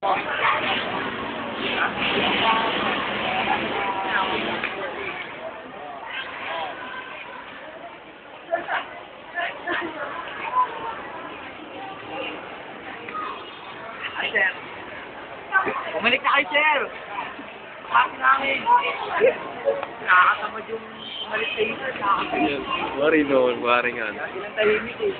Ay, sir. Bumalik na kayo, sir. Pati namin. Nakakatamad yung bumalik kayo, sir. Wari noon, wari nga. Ilang tahimik eh.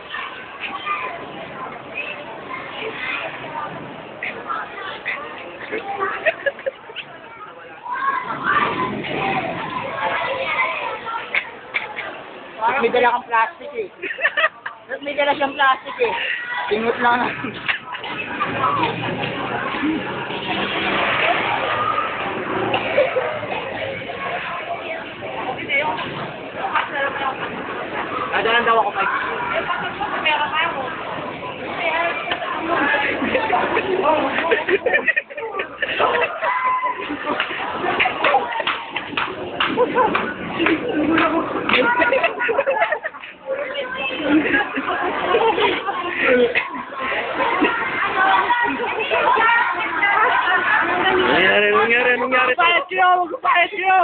Parang may dala kang plastic eh. May dala siyang plastic eh. Tingot lang na. Nadalan daw ako, Mike. Pera kaya mo. Nangyari? Magpapayat kayo! Magpapayat kayo!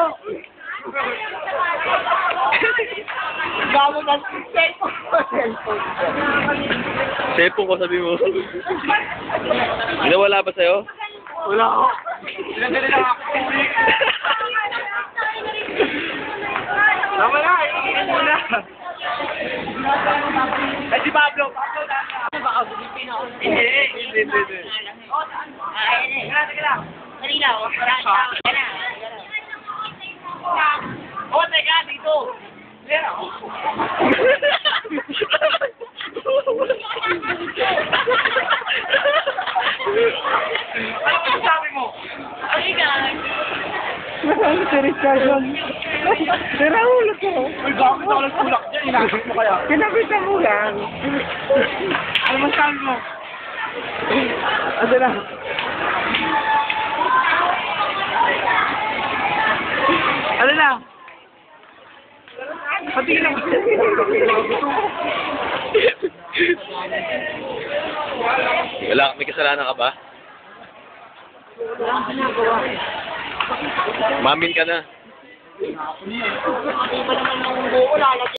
Gamit ang cellphone. Cellphone ko, sabi mo. Wala ba sa'yo? Wala ako. Pinagdali lang ako. Tama na, iingin mo na. Ay, si Pablo. Pablo, baka bumipin ako. Hindi. Sige lang. Dali lang. Oh, teka, dito. Ano ba sabi mo? Ay, guys. Si Richardson. Sira ulo ko. Uy, bakit ako nagtulak dyan? Inagos mo kaya? Kinabitan mo lang. Ano ba sabi mo? Ano na? Ano na? Pati lang. Wala, may kasalanan ka ba? Wala kang ginagawa. Mamin ka na. Hindi pa naman ang buo, lalagyan.